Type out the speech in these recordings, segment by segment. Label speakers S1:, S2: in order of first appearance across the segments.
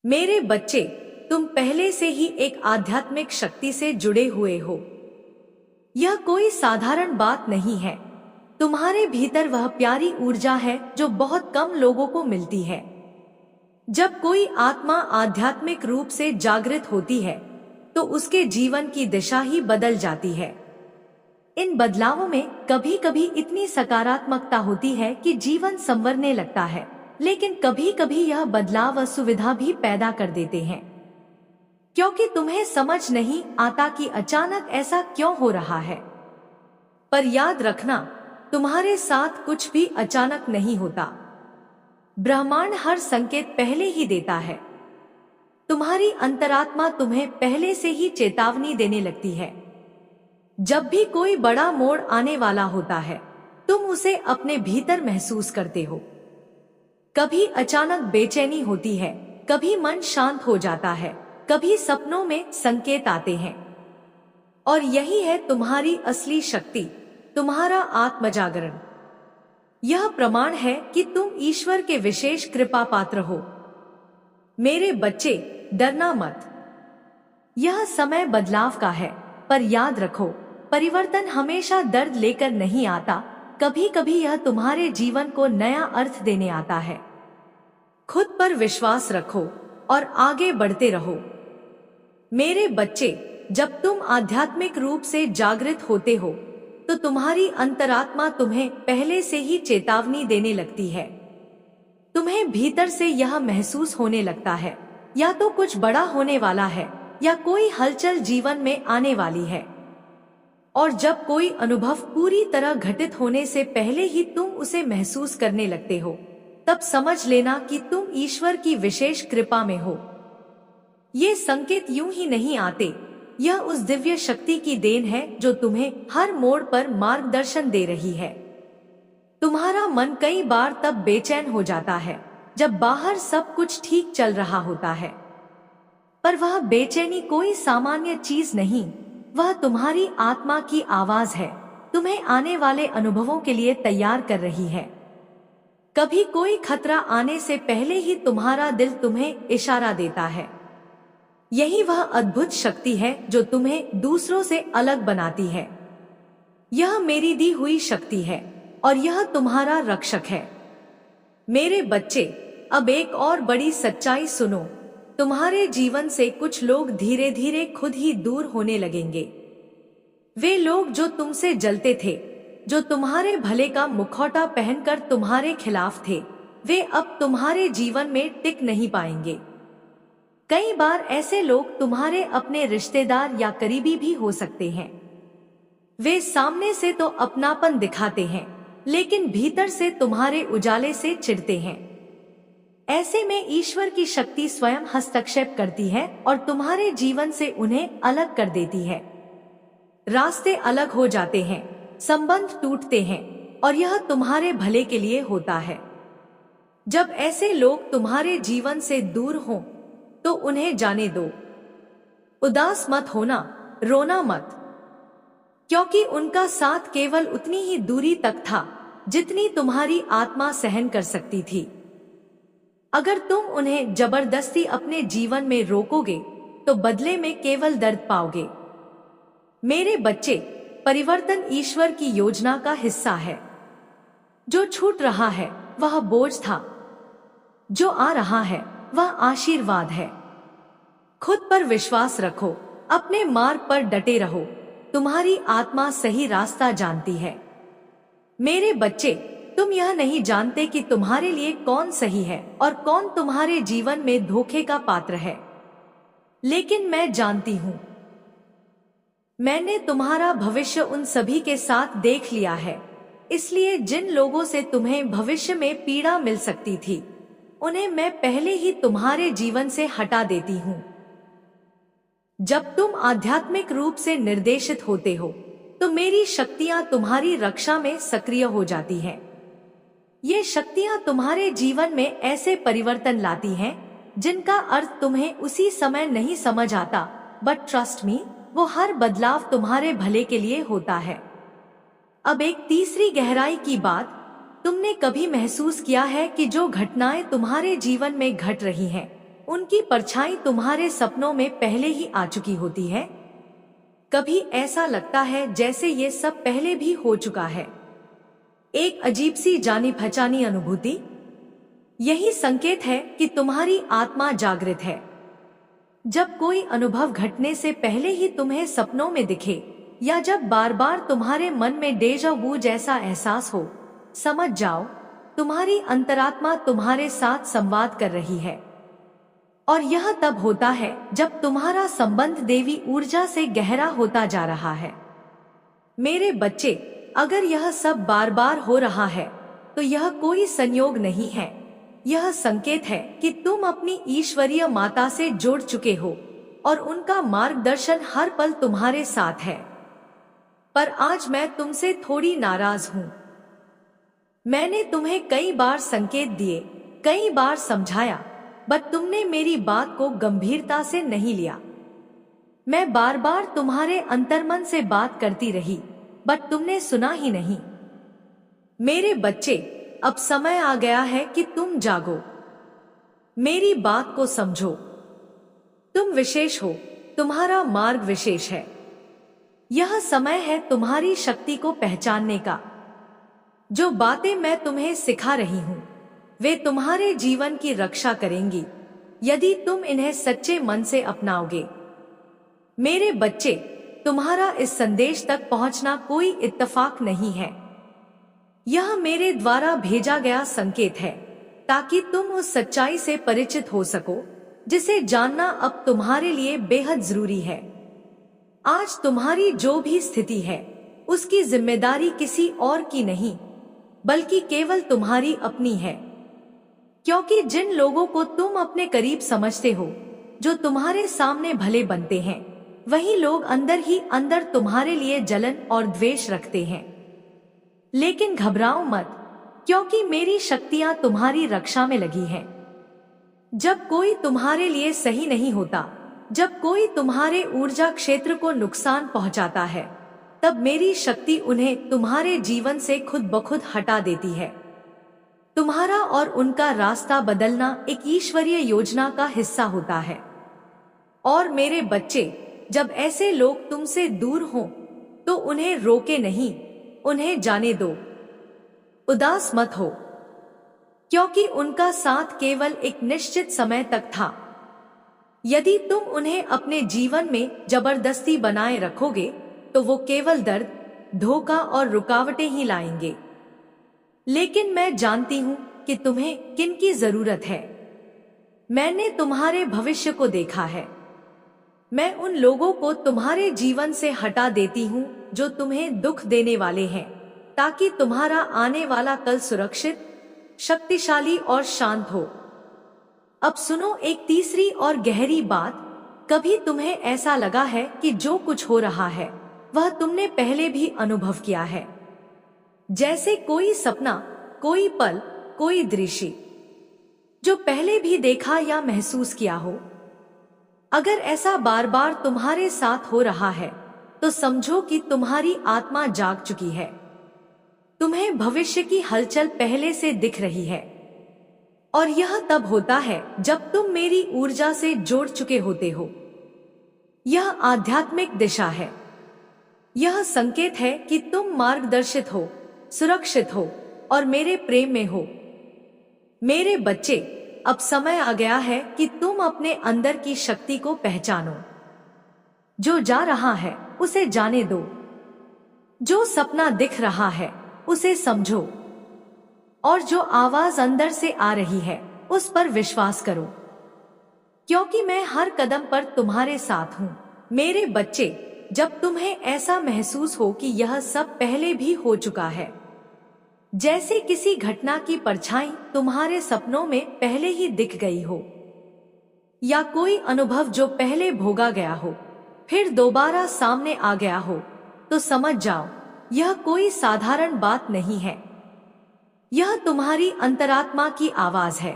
S1: मेरे बच्चे, तुम पहले से ही एक आध्यात्मिक शक्ति से जुड़े हुए हो। यह कोई साधारण बात नहीं है। तुम्हारे भीतर वह प्यारी ऊर्जा है जो बहुत कम लोगों को मिलती है। जब कोई आत्मा आध्यात्मिक रूप से जागृत होती है तो उसके जीवन की दिशा ही बदल जाती है। इन बदलावों में कभी कभी इतनी सकारात्मकता होती है कि जीवन संवरने लगता है, लेकिन कभी कभी यह बदलाव असुविधा भी पैदा कर देते हैं, क्योंकि तुम्हें समझ नहीं आता कि अचानक ऐसा क्यों हो रहा है। पर याद रखना, तुम्हारे साथ कुछ भी अचानक नहीं होता। ब्रह्मांड हर संकेत पहले ही देता है। तुम्हारी अंतरात्मा तुम्हें पहले से ही चेतावनी देने लगती है। जब भी कोई बड़ा मोड़ आने वाला होता है, तुम उसे अपने भीतर महसूस करते हो। कभी अचानक बेचैनी होती है, कभी मन शांत हो जाता है, कभी सपनों में संकेत आते हैं। और यही है तुम्हारी असली शक्ति, तुम्हारा आत्मजागरण। यह प्रमाण है कि तुम ईश्वर के विशेष कृपा पात्र हो। मेरे बच्चे, डरना मत। यह समय बदलाव का है, पर याद रखो, परिवर्तन हमेशा दर्द लेकर नहीं आता। कभी कभी यह तुम्हारे जीवन को नया अर्थ देने आता है। खुद पर विश्वास रखो और आगे बढ़ते रहो। मेरे बच्चे, जब तुम आध्यात्मिक रूप से जागृत होते हो तो तुम्हारी अंतरात्मा तुम्हें पहले से ही चेतावनी देने लगती है। तुम्हें भीतर से यह महसूस होने लगता है, या तो कुछ बड़ा होने वाला है या कोई हलचल जीवन में आने वाली है। और जब कोई अनुभव पूरी तरह घटित होने से पहले ही तुम उसे महसूस करने लगते हो, तब समझ लेना कि तुम ईश्वर की विशेष कृपा में हो। ये संकेत यूं ही नहीं आते, यह उस दिव्य शक्ति की देन है जो तुम्हें हर मोड़ पर मार्गदर्शन दे रही है। तुम्हारा मन कई बार तब बेचैन हो जाता है जब बाहर सब कुछ ठीक चल रहा होता है, पर वह बेचैनी कोई सामान्य चीज नहीं, वह तुम्हारी आत्मा की आवाज है, तुम्हें आने वाले अनुभवों के लिए तैयार कर रही है। कभी कोई खतरा आने से पहले ही तुम्हारा दिल तुम्हें इशारा देता है। यही वह अद्भुत शक्ति है जो तुम्हें दूसरों से अलग बनाती है। यह मेरी दी हुई शक्ति है और यह तुम्हारा रक्षक है। मेरे बच्चे, अब एक और बड़ी सच्चाई सुनो। तुम्हारे जीवन से कुछ लोग धीरे धीरे खुद ही दूर होने लगेंगे। वे लोग जो तुमसे जलते थे, जो तुम्हारे भले का मुखौटा पहनकर तुम्हारे खिलाफ थे, वे अब तुम्हारे जीवन में टिक नहीं पाएंगे। कई बार ऐसे लोग तुम्हारे अपने रिश्तेदार या करीबी भी हो सकते हैं। वे सामने से तो अपनापन दिखाते हैं, लेकिन भीतर से तुम्हारे उजाले से चिढ़ते हैं। ऐसे में ईश्वर की शक्ति स्वयं हस्तक्षेप करती है और तुम्हारे जीवन से उन्हें अलग कर देती है। रास्ते अलग हो जाते हैं, संबंध टूटते हैं, और यह तुम्हारे भले के लिए होता है। जब ऐसे लोग तुम्हारे जीवन से दूर हों तो उन्हें जाने दो। उदास मत होना, रोना मत, क्योंकि उनका साथ केवल उतनी ही दूरी तक था जितनी तुम्हारी आत्मा सहन कर सकती थी। अगर तुम उन्हें जबरदस्ती अपने जीवन में रोकोगे तो बदले में केवल दर्द पाओगे। मेरे बच्चे, परिवर्तन ईश्वर की योजना का हिस्सा है। जो छूट रहा है वह बोझ था, जो आ रहा है वह आशीर्वाद है। खुद पर विश्वास रखो, अपने मार्ग पर डटे रहो। तुम्हारी आत्मा सही रास्ता जानती है। मेरे बच्चे, तुम यह नहीं जानते कि तुम्हारे लिए कौन सही है और कौन तुम्हारे जीवन में धोखे का पात्र है, लेकिन मैं जानती हूं। मैंने तुम्हारा भविष्य उन सभी के साथ देख लिया है, इसलिए जिन लोगों से तुम्हें भविष्य में पीड़ा मिल सकती थी, उन्हें मैं पहले ही तुम्हारे जीवन से हटा देती हूँ। जब तुम आध्यात्मिक रूप से निर्देशित होते हो तो मेरी शक्तियां तुम्हारी रक्षा में सक्रिय हो जाती हैं। ये शक्तियां तुम्हारे जीवन में ऐसे परिवर्तन लाती हैं जिनका अर्थ तुम्हें उसी समय नहीं समझ आता, बट ट्रस्ट मी, वो हर बदलाव तुम्हारे भले के लिए होता है। अब एक तीसरी गहराई की बात, तुमने कभी महसूस किया है कि जो घटनाएं तुम्हारे जीवन में घट रही हैं, उनकी परछाई तुम्हारे सपनों में पहले ही आ चुकी होती है। कभी ऐसा लगता है जैसे ये सब पहले भी हो चुका है। एक अजीब सी जानी पहचानी अनुभूति। यही संकेत है कि तुम्हारी आत्मा जागृत है। जब कोई अनुभव घटने से पहले ही तुम्हें सपनों में दिखे, या जब बार बार तुम्हारे मन में डेजा वू जैसा एहसास हो, समझ जाओ तुम्हारी अंतरात्मा तुम्हारे साथ संवाद कर रही है। और यह तब होता है जब तुम्हारा संबंध देवी ऊर्जा से गहरा होता जा रहा है। मेरे बच्चे, अगर यह सब बार बार हो रहा है तो यह कोई संयोग नहीं है। यह संकेत है कि तुम अपनी ईश्वरीय माता से जुड़ चुके हो और उनका मार्गदर्शन हर पल तुम्हारे साथ है। पर आज मैं तुमसे थोड़ी नाराज हूँ। मैंने तुम्हें कई बार संकेत दिए, कई बार समझाया, बट तुमने मेरी बात को गंभीरता से नहीं लिया। मैं बार बार तुम्हारे अंतर्मन से बात करती रही, बट तुमने सुना ही नहीं। मेरे बच्चे, अब समय आ गया है कि तुम जागो। मेरी बात को समझो। तुम विशेष हो, तुम्हारा मार्ग विशेष है। यह समय है तुम्हारी शक्ति को पहचानने का। जो बातें मैं तुम्हें सिखा रही हूँ, वे तुम्हारे जीवन की रक्षा करेंगी यदि तुम इन्हें सच्चे मन से अपनाओगे। मेरे बच्चे, तुम्हारा इस संदेश तक पहुंचना कोई इत्तेफाक नहीं है। यह मेरे द्वारा भेजा गया संकेत है ताकि तुम उस सच्चाई से परिचित हो सको जिसे जानना अब तुम्हारे लिए बेहद जरूरी है। आज तुम्हारी जो भी स्थिति है, उसकी जिम्मेदारी किसी और की नहीं, बल्कि केवल तुम्हारी अपनी है। क्योंकि जिन लोगों को तुम अपने करीब समझते हो, जो तुम्हारे सामने भले बनते हैं, वही लोग अंदर ही अंदर तुम्हारे लिए जलन और द्वेष रखते हैं। लेकिन घबराओ मत, क्योंकि मेरी शक्तियां तुम्हारी रक्षा में लगी हैं। जब कोई तुम्हारे लिए सही नहीं होता, जब कोई तुम्हारे ऊर्जा क्षेत्र को नुकसान पहुंचाता है, तब मेरी शक्ति उन्हें तुम्हारे जीवन से खुद ब खुद हटा देती है। तुम्हारा और उनका रास्ता बदलना एक ईश्वरीय योजना का हिस्सा होता है। और मेरे बच्चे, जब ऐसे लोग तुमसे दूर हों, तो उन्हें रोके नहीं, उन्हें जाने दो। उदास मत हो, क्योंकि उनका साथ केवल एक निश्चित समय तक था। यदि तुम उन्हें अपने जीवन में जबरदस्ती बनाए रखोगे, तो वो केवल दर्द, धोखा और रुकावटें ही लाएंगे। लेकिन मैं जानती हूँ कि तुम्हें किन की जरूरत है। मैंने तुम्हारे भविष्य को देखा है। मैं उन लोगों को तुम्हारे जीवन से हटा देती हूँ जो तुम्हें दुख देने वाले हैं, ताकि तुम्हारा आने वाला कल सुरक्षित, शक्तिशाली और शांत हो। अब सुनो एक तीसरी और गहरी बात। कभी तुम्हें ऐसा लगा है कि जो कुछ हो रहा है वह तुमने पहले भी अनुभव किया है? जैसे कोई सपना, कोई पल, कोई दृश्य जो पहले भी देखा या महसूस किया हो। अगर ऐसा बार बार तुम्हारे साथ हो रहा है, तो समझो कि तुम्हारी आत्मा जाग चुकी है। तुम्हें भविष्य की हलचल पहले से दिख रही है। और यह तब होता है जब तुम मेरी ऊर्जा से जुड़ चुके होते हो। यह आध्यात्मिक दिशा है। यह संकेत है कि तुम मार्गदर्शित हो, सुरक्षित हो और मेरे प्रेम में हो। मेरे बच्चे, अब समय आ गया है कि तुम अपने अंदर की शक्ति को पहचानो। जो जा रहा है उसे जाने दो। जो सपना दिख रहा है उसे समझो। और जो आवाज अंदर से आ रही है उस पर विश्वास करो, क्योंकि मैं हर कदम पर तुम्हारे साथ हूँ। मेरे बच्चे, जब तुम्हें ऐसा महसूस हो कि यह सब पहले भी हो चुका है, जैसे किसी घटना की परछाई तुम्हारे सपनों में पहले ही दिख गई हो, या कोई अनुभव जो पहले भोगा गया हो फिर दोबारा सामने आ गया हो, तो समझ जाओ यह कोई साधारण बात नहीं है। यह तुम्हारी अंतरात्मा की आवाज है।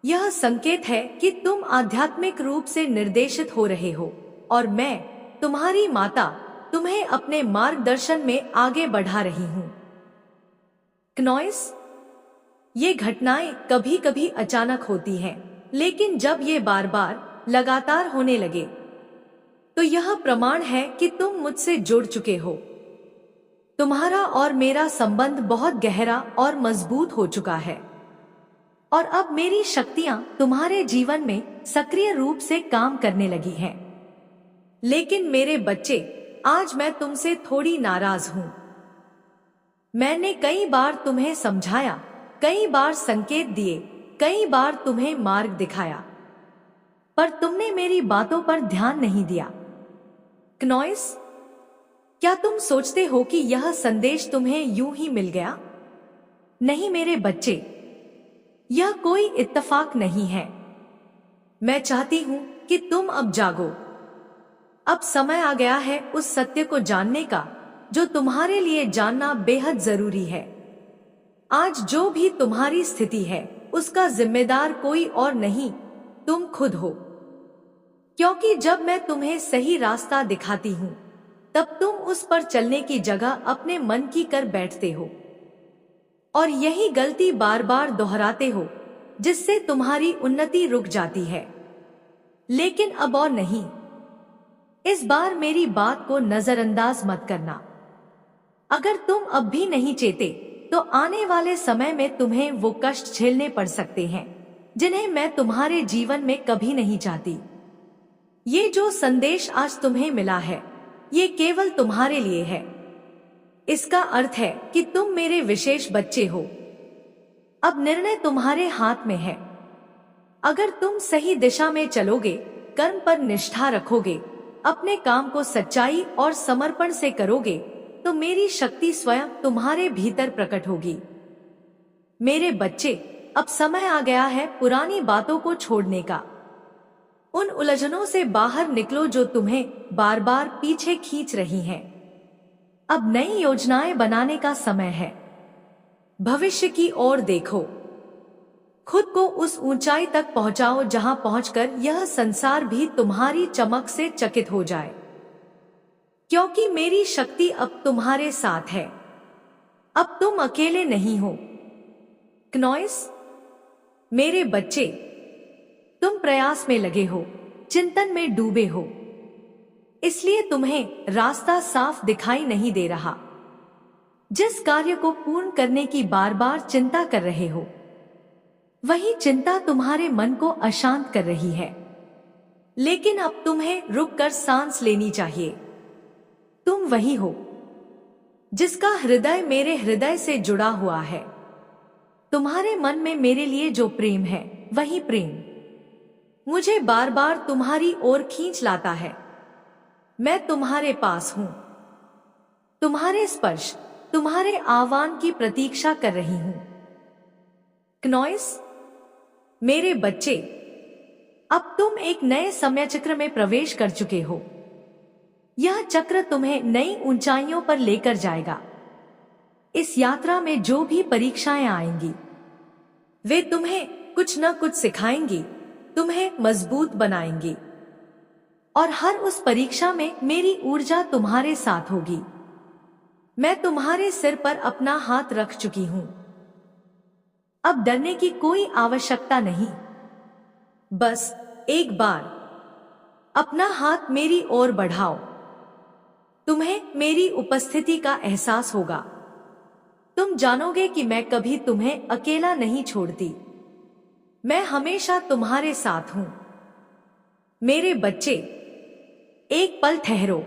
S1: यह संकेत है कि तुम आध्यात्मिक रूप से निर्देशित हो रहे हो और मैं, तुम्हारी माता, तुम्हें अपने मार्गदर्शन में आगे बढ़ा रही हूँ। क्नॉइस, ये घटनाएं कभी कभी अचानक होती हैं, लेकिन जब ये बार बार लगातार होने लगे तो यह प्रमाण है कि तुम मुझसे जुड़ चुके हो। तुम्हारा और मेरा संबंध बहुत गहरा और मजबूत हो चुका है और अब मेरी शक्तियां तुम्हारे जीवन में सक्रिय रूप से काम करने लगी हैं। लेकिन मेरे बच्चे, आज मैं तुमसे थोड़ी नाराज हूं। मैंने कई बार तुम्हें समझाया, कई बार संकेत दिए, कई बार तुम्हें मार्ग दिखाया, पर तुमने मेरी बातों पर ध्यान नहीं दिया। क्नॉइस, क्या तुम सोचते हो कि यह संदेश तुम्हें यूं ही मिल गया? नहीं मेरे बच्चे, यह कोई इत्तेफाक नहीं है। मैं चाहती हूं कि तुम अब जागो। अब समय आ गया है उस सत्य को जानने का जो तुम्हारे लिए जानना बेहद जरूरी है। आज जो भी तुम्हारी स्थिति है उसका जिम्मेदार कोई और नहीं, तुम खुद हो। क्योंकि जब मैं तुम्हें सही रास्ता दिखाती हूँ तब तुम उस पर चलने की जगह अपने मन की कर बैठते हो और यही गलती बार बार दोहराते हो, जिससे तुम्हारी उन्नति रुक जाती है। लेकिन अब और नहीं, इस बार मेरी बात को नजरअंदाज मत करना। अगर तुम अब भी नहीं चेते तो आने वाले समय में तुम्हें वो कष्ट झेलने पड़ सकते हैं जिन्हें मैं तुम्हारे जीवन में कभी नहीं चाहती। ये जो संदेश आज तुम्हें मिला है ये केवल तुम्हारे लिए है। इसका अर्थ है कि तुम मेरे विशेष बच्चे हो। अब निर्णय तुम्हारे हाथ में है। अगर तुम सही दिशा में चलोगे, कर्म पर निष्ठा रखोगे, अपने काम को सच्चाई और समर्पण से करोगे तो मेरी शक्ति स्वयं तुम्हारे भीतर प्रकट होगी। मेरे बच्चे, अब समय आ गया है पुरानी बातों को छोड़ने का। उन उलझनों से बाहर निकलो जो तुम्हें बार बार पीछे खींच रही हैं। अब नई योजनाएं बनाने का समय है। भविष्य की ओर देखो। खुद को उस ऊंचाई तक पहुंचाओ जहां पहुंचकर यह संसार भी तुम्हारी चमक से चकित हो जाए। क्योंकि मेरी शक्ति अब तुम्हारे साथ है। अब तुम अकेले नहीं हो। क्नॉइस, मेरे बच्चे, तुम प्रयास में लगे हो, चिंतन में डूबे हो, इसलिए तुम्हें रास्ता साफ दिखाई नहीं दे रहा। जिस कार्य को पूर्ण करने की बार बार चिंता कर रहे हो वही चिंता तुम्हारे मन को अशांत कर रही है। लेकिन अब तुम्हें रुककर सांस लेनी चाहिए। तुम वही हो जिसका हृदय मेरे हृदय से जुड़ा हुआ है। तुम्हारे मन में मेरे लिए जो प्रेम है वही प्रेम मुझे बार बार तुम्हारी ओर खींच लाता है। मैं तुम्हारे पास हूं, तुम्हारे स्पर्श, तुम्हारे आह्वान की प्रतीक्षा कर रही हूं। क्नॉइस, मेरे बच्चे, अब तुम एक नए समय चक्र में प्रवेश कर चुके हो। यह चक्र तुम्हें नई ऊंचाइयों पर लेकर जाएगा। इस यात्रा में जो भी परीक्षाएं आएंगी वे तुम्हें कुछ न कुछ सिखाएंगी, तुम्हें मजबूत बनाएंगी और हर उस परीक्षा में मेरी ऊर्जा तुम्हारे साथ होगी। मैं तुम्हारे सिर पर अपना हाथ रख चुकी हूं। अब डरने की कोई आवश्यकता नहीं। बस एक बार अपना हाथ मेरी ओर बढ़ाओ। तुम्हें मेरी उपस्थिति का एहसास होगा। तुम जानोगे कि मैं कभी तुम्हें अकेला नहीं छोड़ती। मैं हमेशा तुम्हारे साथ हूं। मेरे बच्चे, एक पल ठहरो।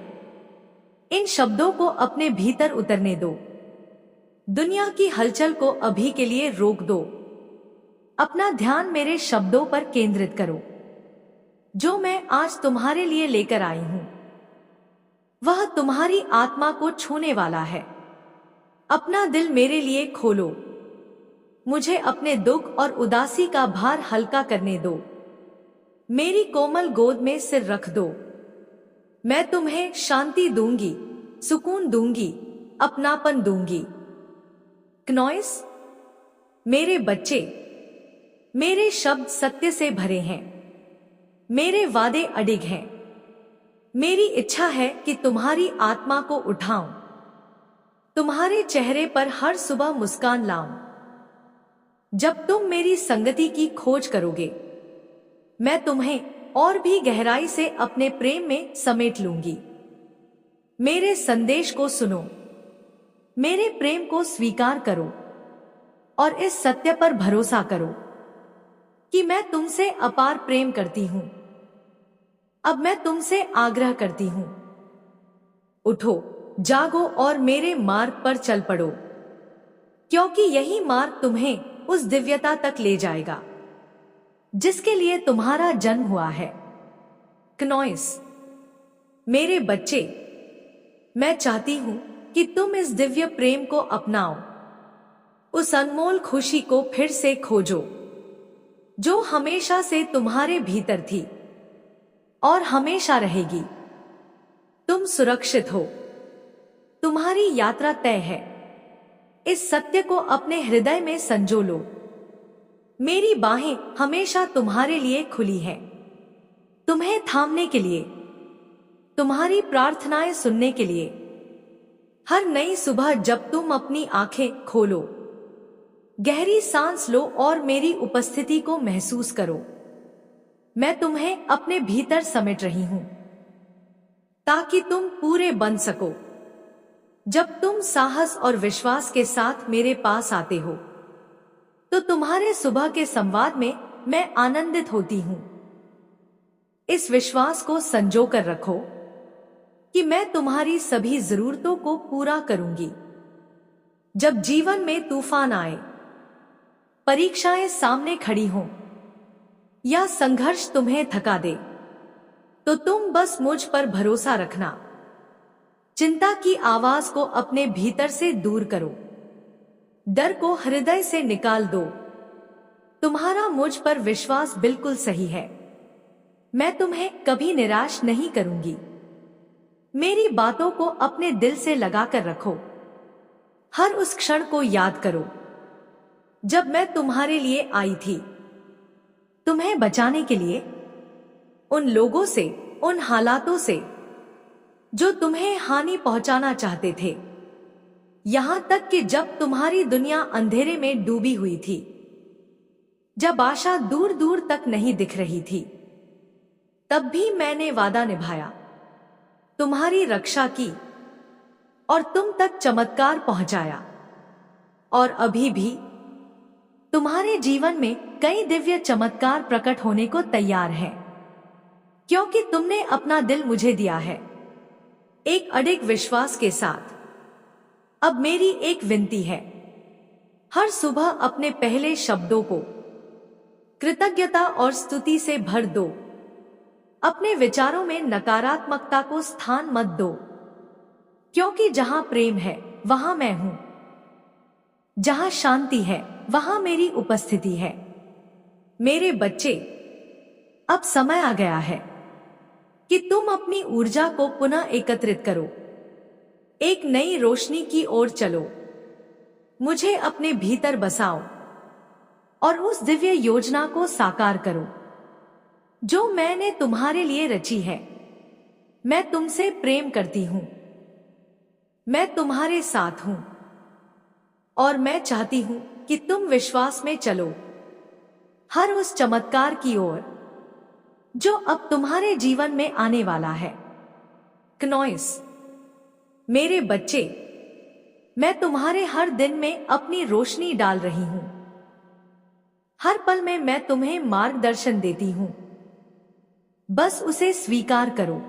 S1: इन शब्दों को अपने भीतर उतरने दो। दुनिया की हलचल को अभी के लिए रोक दो। अपना ध्यान मेरे शब्दों पर केंद्रित करो जो मैं आज तुम्हारे लिए लेकर आई हूं। वह तुम्हारी आत्मा को छूने वाला है। अपना दिल मेरे लिए खोलो। मुझे अपने दुख और उदासी का भार हल्का करने दो। मेरी कोमल गोद में सिर रख दो। मैं तुम्हें शांति दूंगी, सुकून दूंगी, अपनापन दूंगी। क्नॉइस, मेरे बच्चे, मेरे शब्द सत्य से भरे हैं। मेरे वादे अडिग हैं। मेरी इच्छा है कि तुम्हारी आत्मा को उठाऊं, तुम्हारे चेहरे पर हर सुबह मुस्कान लाऊं। जब तुम मेरी संगति की खोज करोगे मैं तुम्हें और भी गहराई से अपने प्रेम में समेट लूंगी। मेरे संदेश को सुनो, मेरे प्रेम को स्वीकार करो और इस सत्य पर भरोसा करो कि मैं तुमसे अपार प्रेम करती हूं। अब मैं तुमसे आग्रह करती हूं, उठो, जागो और मेरे मार्ग पर चल पड़ो, क्योंकि यही मार्ग तुम्हें उस दिव्यता तक ले जाएगा जिसके लिए तुम्हारा जन्म हुआ है। क्नोइस, मेरे बच्चे, मैं चाहती हूं कि तुम इस दिव्य प्रेम को अपनाओ, उस अनमोल खुशी को फिर से खोजो जो हमेशा से तुम्हारे भीतर थी और हमेशा रहेगी। तुम सुरक्षित हो, तुम्हारी यात्रा तय है। इस सत्य को अपने हृदय में संजो लो। मेरी बाहें हमेशा तुम्हारे लिए खुली हैं, तुम्हें थामने के लिए, तुम्हारी प्रार्थनाएं सुनने के लिए। हर नई सुबह जब तुम अपनी आंखें खोलो, गहरी सांस लो और मेरी उपस्थिति को महसूस करो। मैं तुम्हें अपने भीतर समेट रही हूं ताकि तुम पूरे बन सको। जब तुम साहस और विश्वास के साथ मेरे पास आते हो तो तुम्हारे सुबह के संवाद में मैं आनंदित होती हूं। इस विश्वास को संजो कर रखो कि मैं तुम्हारी सभी जरूरतों को पूरा करूंगी। जब जीवन में तूफान आए, परीक्षाएं सामने खड़ी हों या संघर्ष तुम्हें थका दे, तो तुम बस मुझ पर भरोसा रखना। चिंता की आवाज को अपने भीतर से दूर करो, डर को हृदय से निकाल दो। तुम्हारा मुझ पर विश्वास बिल्कुल सही है। मैं तुम्हें कभी निराश नहीं करूंगी। मेरी बातों को अपने दिल से लगाकर रखो। हर उस क्षण को याद करो जब मैं तुम्हारे लिए आई थी, तुम्हें बचाने के लिए, उन लोगों से, उन हालातों से जो तुम्हें हानि पहुंचाना चाहते थे। यहां तक कि जब तुम्हारी दुनिया अंधेरे में डूबी हुई थी, जब आशा दूर दूर तक नहीं दिख रही थी, तब भी मैंने वादा निभाया, तुम्हारी रक्षा की और तुम तक चमत्कार पहुंचाया। और अभी भी तुम्हारे जीवन में कई दिव्य चमत्कार प्रकट होने को तैयार हैं, क्योंकि तुमने अपना दिल मुझे दिया है। एक अडिग विश्वास के साथ अब मेरी एक विनती है, हर सुबह अपने पहले शब्दों को कृतज्ञता और स्तुति से भर दो। अपने विचारों में नकारात्मकता को स्थान मत दो, क्योंकि जहां प्रेम है वहां मैं हूं। जहां शांति है वहां मेरी उपस्थिति है। मेरे बच्चे, अब समय आ गया है कि तुम अपनी ऊर्जा को पुनः एकत्रित करो। एक नई रोशनी की ओर चलो। मुझे अपने भीतर बसाओ और उस दिव्य योजना को साकार करो जो मैंने तुम्हारे लिए रची है। मैं तुमसे प्रेम करती हूं, मैं तुम्हारे साथ हूं और मैं चाहती हूं कि तुम विश्वास में चलो हर उस चमत्कार की ओर जो अब तुम्हारे जीवन में आने वाला है। क्नोइस, मेरे बच्चे, मैं तुम्हारे हर दिन में अपनी रोशनी डाल रही हूं। हर पल में मैं तुम्हें मार्गदर्शन देती हूं। बस उसे स्वीकार करो।